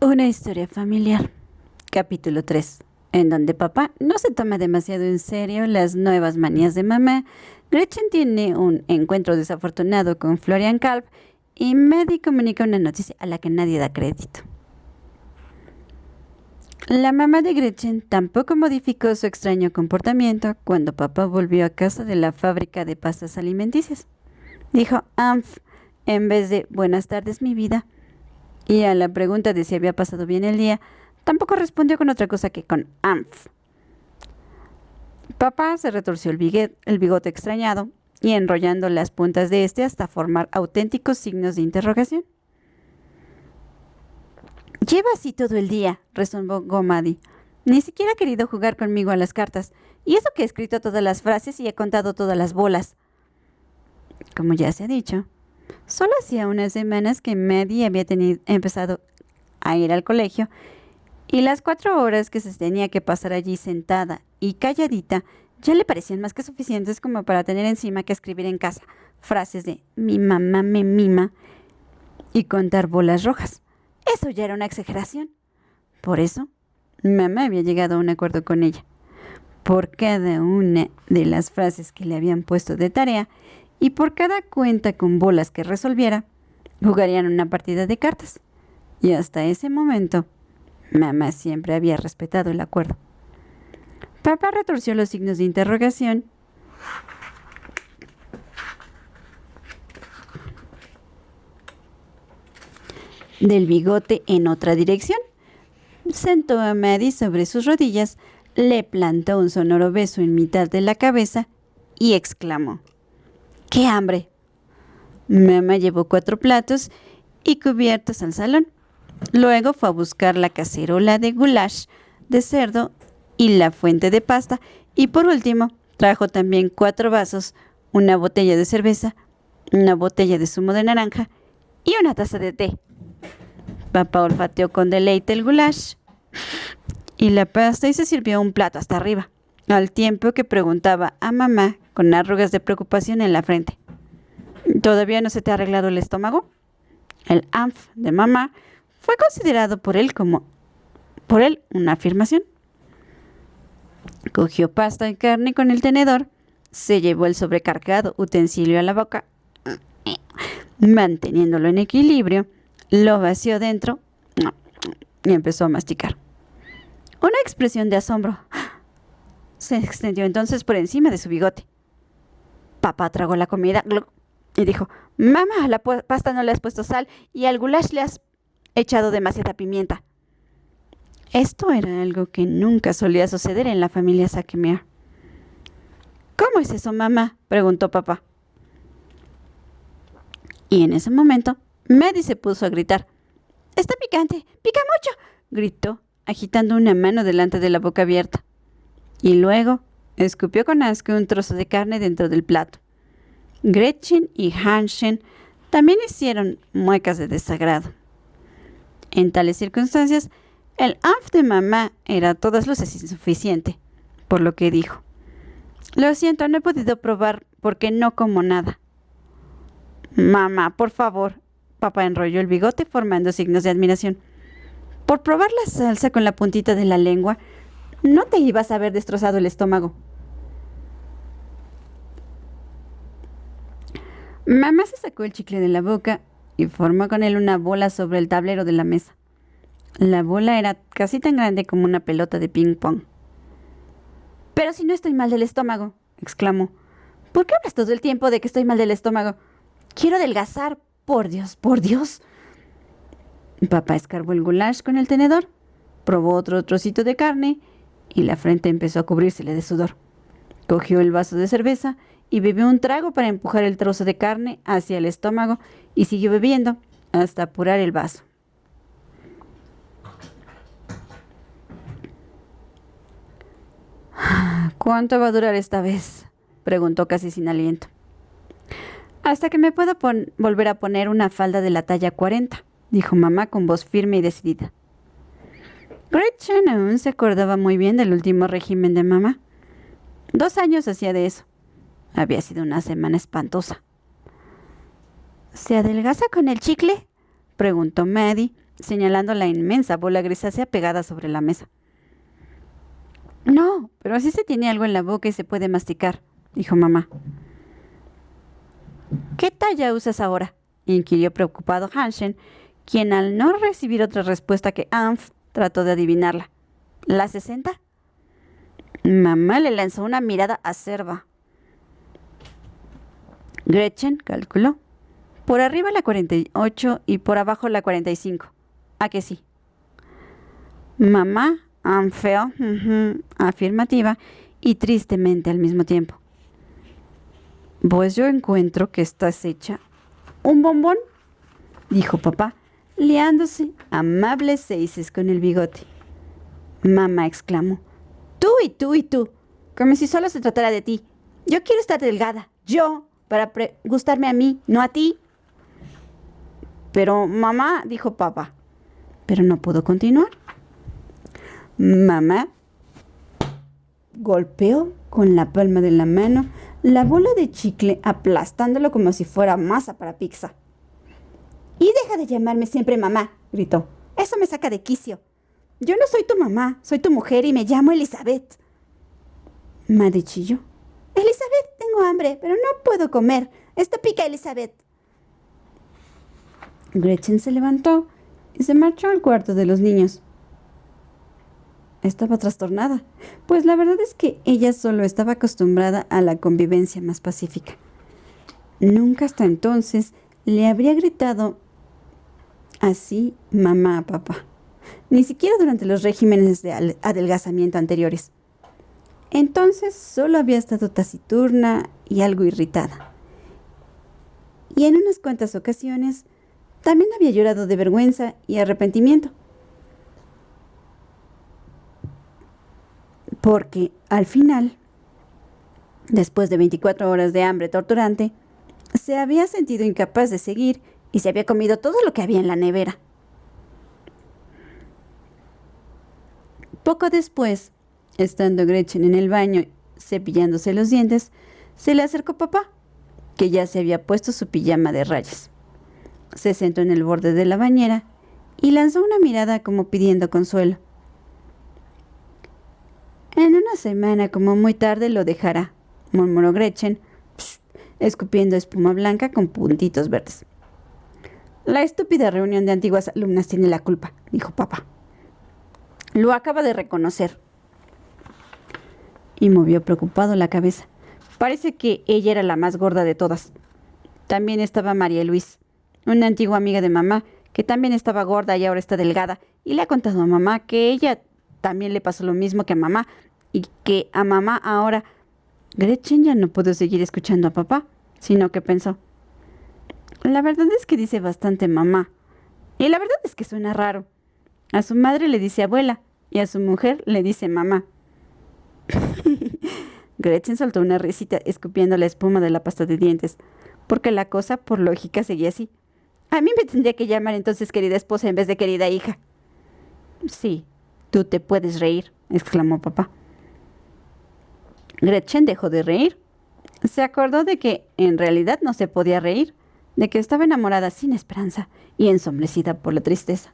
Una historia familiar. Capítulo 3, en donde papá no se toma demasiado en serio las nuevas manías de mamá. Gretchen tiene un encuentro desafortunado con Florian Kalb y Maddie comunica una noticia a la que nadie da crédito. La mamá de Gretchen tampoco modificó su extraño comportamiento cuando papá volvió a casa de la fábrica de pastas alimenticias. Dijo Amph en vez de buenas tardes, mi vida. Y a la pregunta de si había pasado bien el día, tampoco respondió con otra cosa que con Amph. Papá se retorció el bigote extrañado y enrollando las puntas de este hasta formar auténticos signos de interrogación. Lleva así todo el día, rezongó Maddie. Ni siquiera ha querido jugar conmigo a las cartas. Y eso que he escrito todas las frases y he contado todas las bolas. Como ya se ha dicho, solo hacía unas semanas que Maddie había empezado a ir al colegio y las 4 horas que se tenía que pasar allí sentada y calladita ya le parecían más que suficientes como para tener encima que escribir en casa frases de mi mamá me mima y contar bolas rojas. Eso ya era una exageración. Por eso, mamá había llegado a un acuerdo con ella. Por cada una de las frases que le habían puesto de tarea y por cada cuenta con bolas que resolviera, jugarían una partida de cartas. Y hasta ese momento, mamá siempre había respetado el acuerdo. Papá retorció los signos de interrogación del bigote en otra dirección. Sentó a Maddie sobre sus rodillas, le plantó un sonoro beso en mitad de la cabeza y exclamó: ¡qué hambre! Mamá llevó 4 platos y cubiertos al salón. Luego fue a buscar la cacerola de goulash de cerdo y la fuente de pasta. Y por último, trajo también 4 vasos, una botella de cerveza, una botella de zumo de naranja y una taza de té. Papá olfateó con deleite el goulash y la pasta y se sirvió un plato hasta arriba, al tiempo que preguntaba a mamá con arrugas de preocupación en la frente: ¿todavía no se te ha arreglado el estómago? El Amph de mamá fue considerado por él una afirmación. Cogió pasta y carne con el tenedor, se llevó el sobrecargado utensilio a la boca, manteniéndolo en equilibrio, lo vació dentro y empezó a masticar. Una expresión de asombro se extendió entonces por encima de su bigote. Papá tragó la comida y dijo: mamá, a la pasta no le has puesto sal y al goulash le has echado demasiada pimienta. Esto era algo que nunca solía suceder en la familia Sakemir. ¿Cómo es eso, mamá?, preguntó papá. Y en ese momento, Maddie se puso a gritar. ¡Está picante! ¡Pica mucho!, gritó, agitando una mano delante de la boca abierta. Y luego escupió con asco un trozo de carne dentro del plato. Gretchen y Hansen también hicieron muecas de desagrado. En tales circunstancias, el Amph de mamá era a todas luces insuficiente, por lo que dijo: lo siento, no he podido probar porque no como nada. Mamá, por favor. Papá enrolló el bigote formando signos de admiración. Por probar la salsa con la puntita de la lengua, no te ibas a haber destrozado el estómago. Mamá se sacó el chicle de la boca y formó con él una bola sobre el tablero de la mesa. La bola era casi tan grande como una pelota de ping-pong. Pero si no estoy mal del estómago, exclamó. ¿Por qué hablas todo el tiempo de que estoy mal del estómago? Quiero adelgazar, por Dios, por Dios. Papá escarbó el goulash con el tenedor, probó otro trocito de carne y la frente empezó a cubrírsele de sudor. Cogió el vaso de cerveza y bebió un trago para empujar el trozo de carne hacia el estómago y siguió bebiendo hasta apurar el vaso. ¿Cuánto va a durar esta vez?, preguntó casi sin aliento. Hasta que me pueda volver a poner una falda de la talla 40, dijo mamá con voz firme y decidida. Gretchen aún se acordaba muy bien del último régimen de mamá. 2 años hacía de eso. Había sido una semana espantosa. ¿Se adelgaza con el chicle?, preguntó Maddie, señalando la inmensa bola grisácea pegada sobre la mesa. No, pero así se tiene algo en la boca y se puede masticar, dijo mamá. ¿Qué talla usas ahora?, inquirió preocupado Hansen, quien al no recibir otra respuesta que Anf, trató de adivinarla. ¿La 60? Mamá le lanzó una mirada acerba. Gretchen calculó. Por arriba la 48 y por abajo la 45. ¿A que sí? Mamá anfeó, afirmativa y tristemente al mismo tiempo. Pues yo encuentro que estás hecha un bombón, dijo papá, liándose amables seises con el bigote. Mamá exclamó. Tú y tú y tú, como si solo se tratara de ti. Yo quiero estar delgada, yo, para gustarme a mí, no a ti. Pero mamá, dijo papá, pero no pudo continuar. Mamá golpeó con la palma de la mano la bola de chicle, aplastándolo como si fuera masa para pizza. Y deja de llamarme siempre mamá, gritó. Eso me saca de quicio. Yo no soy tu mamá, soy tu mujer y me llamo Elizabeth. Maddie chilló. Elizabeth, tengo hambre, pero no puedo comer. Esto pica, Elizabeth. Gretchen se levantó y se marchó al cuarto de los niños. Estaba trastornada, pues la verdad es que ella solo estaba acostumbrada a la convivencia más pacífica. Nunca hasta entonces le habría gritado así mamá a papá, ni siquiera durante los regímenes de adelgazamiento anteriores. Entonces solo había estado taciturna y algo irritada. Y en unas cuantas ocasiones también había llorado de vergüenza y arrepentimiento. Porque al final, después de 24 horas de hambre torturante, se había sentido incapaz de seguir y se había comido todo lo que había en la nevera. Poco después, estando Gretchen en el baño cepillándose los dientes, se le acercó papá, que ya se había puesto su pijama de rayas. Se sentó en el borde de la bañera y lanzó una mirada como pidiendo consuelo. En una semana, como muy tarde, lo dejará, murmuró Gretchen, escupiendo espuma blanca con puntitos verdes. La estúpida reunión de antiguas alumnas tiene la culpa, dijo papá. Lo acaba de reconocer. Y movió preocupado la cabeza. Parece que ella era la más gorda de todas. También estaba María Luis, una antigua amiga de mamá, que también estaba gorda y ahora está delgada, y le ha contado a mamá que ella también le pasó lo mismo que a mamá, y que a mamá ahora... Gretchen ya no pudo seguir escuchando a papá, sino que pensó. La verdad es que dice bastante mamá, y la verdad es que suena raro. A su madre le dice abuela, y a su mujer le dice mamá. Gretchen soltó una risita, escupiendo la espuma de la pasta de dientes, porque la cosa, por lógica, seguía así. A mí me tendría que llamar entonces querida esposa en vez de querida hija. Sí, tú te puedes reír, exclamó papá. Gretchen dejó de reír. Se acordó de que en realidad no se podía reír, de que estaba enamorada sin esperanza y ensombrecida por la tristeza.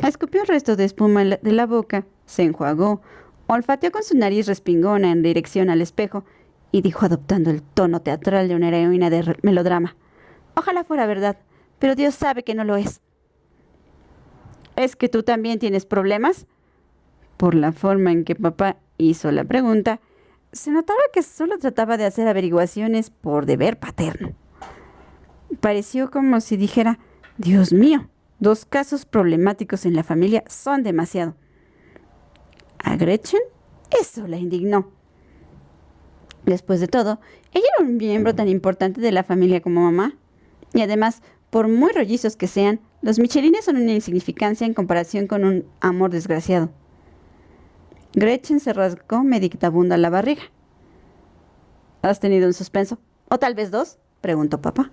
Escupió el resto de espuma de la boca, se enjuagó, olfateó con su nariz respingona en dirección al espejo y dijo adoptando el tono teatral de una heroína de melodrama. Ojalá fuera verdad, pero Dios sabe que no lo es. ¿Es que tú también tienes problemas? Por la forma en que papá hizo la pregunta, se notaba que solo trataba de hacer averiguaciones por deber paterno. Pareció como si dijera, Dios mío, 2 casos problemáticos en la familia son demasiado. A Gretchen eso la indignó. Después de todo, ella era un miembro tan importante de la familia como mamá. Y además, por muy rollizos que sean, los Michelines son una insignificancia en comparación con un amor desgraciado. Gretchen se rasgó meditabunda la barriga. ¿Has tenido un suspenso? ¿O tal vez 2? Preguntó papá.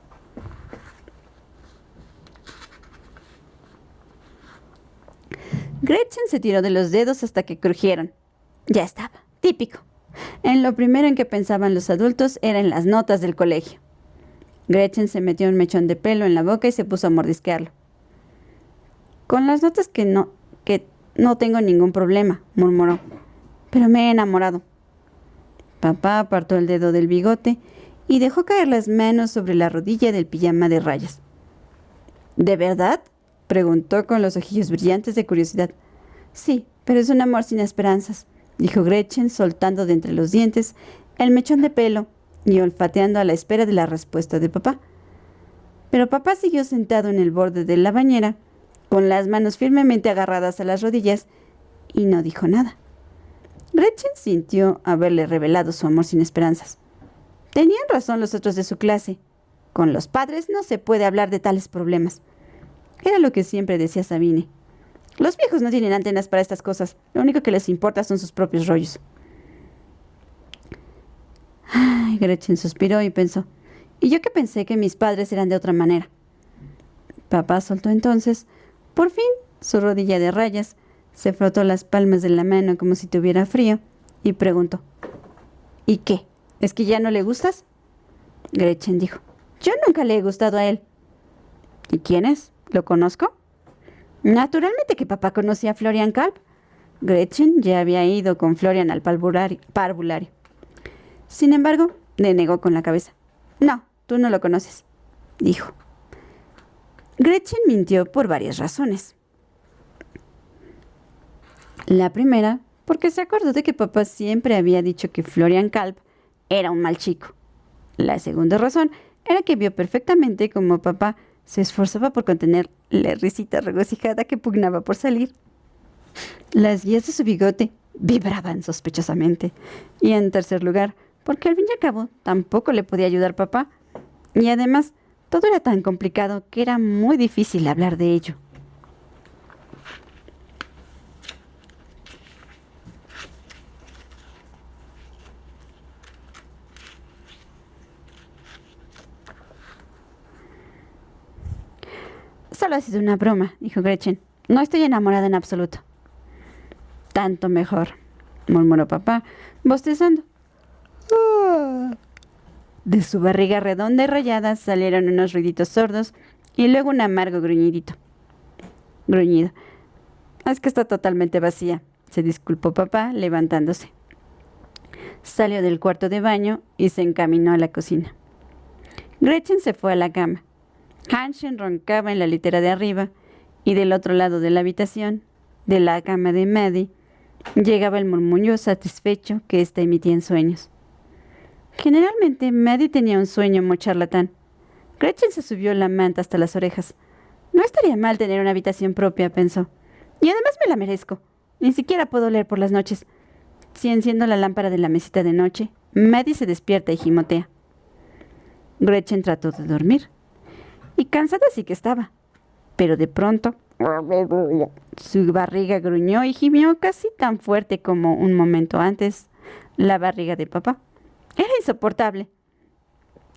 Gretchen se tiró de los dedos hasta que crujieron. Ya estaba, típico. En lo primero en que pensaban los adultos era en las notas del colegio. Gretchen se metió un mechón de pelo en la boca y se puso a mordisquearlo. Con las notas que no tengo ningún problema, murmuró. Pero me he enamorado. Papá apartó el dedo del bigote y dejó caer las manos sobre la rodilla del pijama de rayas. ¿De verdad?, preguntó con los ojillos brillantes de curiosidad. Sí, pero es un amor sin esperanzas, dijo Gretchen, soltando de entre los dientes el mechón de pelo y olfateando a la espera de la respuesta de papá. Pero papá siguió sentado en el borde de la bañera, con las manos firmemente agarradas a las rodillas, y no dijo nada. Gretchen sintió haberle revelado su amor sin esperanzas. Tenían razón los otros de su clase. Con los padres no se puede hablar de tales problemas. Era lo que siempre decía Sabine. Los viejos no tienen antenas para estas cosas. Lo único que les importa son sus propios rollos. Ay, Gretchen suspiró y pensó. Y yo que pensé que mis padres eran de otra manera. Papá soltó entonces, por fin, su rodilla de rayas, se frotó las palmas de la mano como si tuviera frío y preguntó. ¿Y qué? ¿Es que ya no le gustas? Gretchen dijo. Yo nunca le he gustado a él. ¿Y quién es? ¿Lo conozco? Naturalmente que papá conocía a Florian Kalb. Gretchen ya había ido con Florian al parvulario. Sin embargo, le negó con la cabeza. No, tú no lo conoces, dijo. Gretchen mintió por varias razones. La primera, porque se acordó de que papá siempre había dicho que Florian Kalb era un mal chico. La segunda razón era que vio perfectamente cómo papá se esforzaba por contener la risita regocijada que pugnaba por salir. Las guías de su bigote vibraban sospechosamente. Y en tercer lugar, porque al fin y al cabo tampoco le podía ayudar papá. Y además, todo era tan complicado que era muy difícil hablar de ello. Solo ha sido una broma, dijo Gretchen. No estoy enamorada en absoluto. Tanto mejor, murmuró papá, bostezando. De su barriga redonda y rayada salieron unos ruiditos sordos y luego un amargo gruñido. Es que está totalmente vacía, se disculpó papá, levantándose. Salió del cuarto de baño y se encaminó a la cocina. Gretchen se fue a la cama. Hansen roncaba en la litera de arriba y del otro lado de la habitación, de la cama de Maddie, llegaba el murmullo satisfecho que ésta emitía en sueños. Generalmente Maddie tenía un sueño muy charlatán. Gretchen se subió la manta hasta las orejas. No estaría mal tener una habitación propia, pensó. Y además me la merezco. Ni siquiera puedo leer por las noches. Si enciendo la lámpara de la mesita de noche, Maddie se despierta y gimotea. Gretchen trató de dormir. Y cansada sí que estaba. Pero de pronto, su barriga gruñó y gimió casi tan fuerte como un momento antes la barriga de papá. Era insoportable.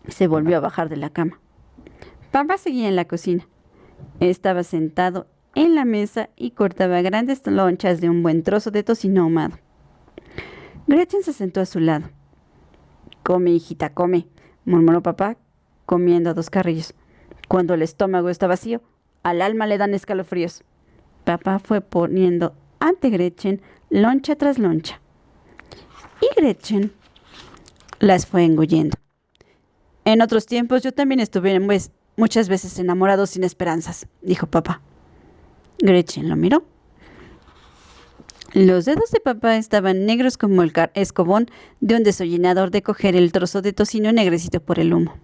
Se volvió a bajar de la cama. Papá seguía en la cocina. Estaba sentado en la mesa y cortaba grandes lonchas de un buen trozo de tocino ahumado. Gretchen se sentó a su lado. Come, hijita, come, murmuró papá, comiendo a dos carrillos. Cuando el estómago está vacío, al alma le dan escalofríos. Papá fue poniendo ante Gretchen loncha tras loncha. Y Gretchen las fue engullendo. En otros tiempos yo también estuve muchas veces enamorado sin esperanzas, dijo papá. Gretchen lo miró. Los dedos de papá estaban negros como el escobón de un desollinador de coger el trozo de tocino ennegrecito por el humo.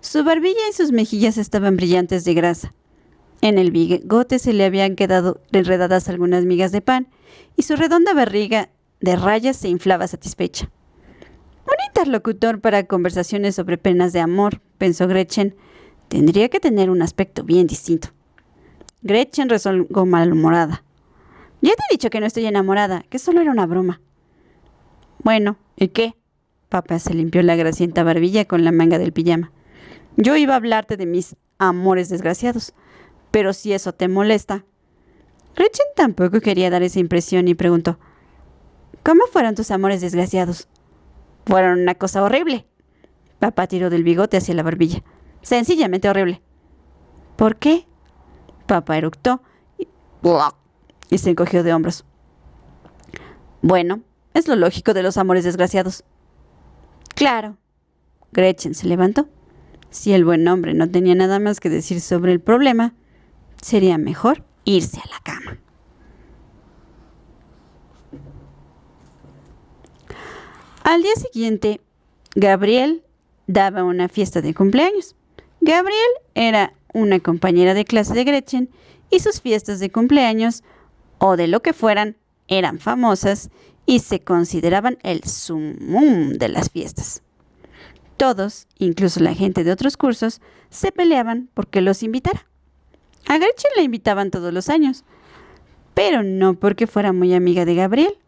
Su barbilla y sus mejillas estaban brillantes de grasa. En el bigote se le habían quedado enredadas algunas migas de pan y su redonda barriga de rayas se inflaba satisfecha. Un interlocutor para conversaciones sobre penas de amor, pensó Gretchen, tendría que tener un aspecto bien distinto. Gretchen rezongó malhumorada. Ya te he dicho que no estoy enamorada, que solo era una broma. Bueno, ¿y qué? Papá se limpió la grasienta barbilla con la manga del pijama. Yo iba a hablarte de mis amores desgraciados, pero si eso te molesta. Gretchen tampoco quería dar esa impresión y preguntó, ¿cómo fueron tus amores desgraciados? Fueron una cosa horrible. Papá tiró del bigote hacia la barbilla. Sencillamente horrible. ¿Por qué? Papá eructó Y se encogió de hombros. Bueno, es lo lógico de los amores desgraciados. Claro. Gretchen se levantó. Si el buen hombre no tenía nada más que decir sobre el problema, sería mejor irse a la cama. Al día siguiente, Gabriel daba una fiesta de cumpleaños. Gabriel era una compañera de clase de Gretchen y sus fiestas de cumpleaños, o de lo que fueran, eran famosas y se consideraban el sumum de las fiestas. Todos, incluso la gente de otros cursos, se peleaban porque los invitara. A Gretchen la invitaban todos los años, pero no porque fuera muy amiga de Gabriel.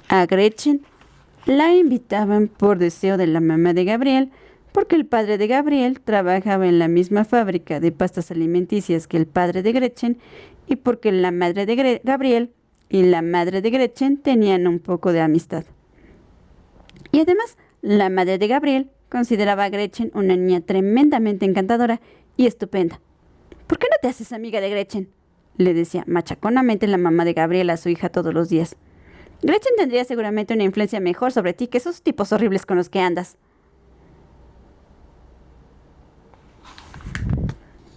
A Gretchen la invitaban por deseo de la mamá de Gabriel, porque el padre de Gabriel trabajaba en la misma fábrica de pastas alimenticias que el padre de Gretchen y porque la madre de Gabriel y la madre de Gretchen tenían un poco de amistad. Y además, la madre de Gabriel consideraba a Gretchen una niña tremendamente encantadora y estupenda. ¿Por qué no te haces amiga de Gretchen?, le decía machaconamente la mamá de Gabriel a su hija todos los días. Gretchen tendría seguramente una influencia mejor sobre ti que esos tipos horribles con los que andas.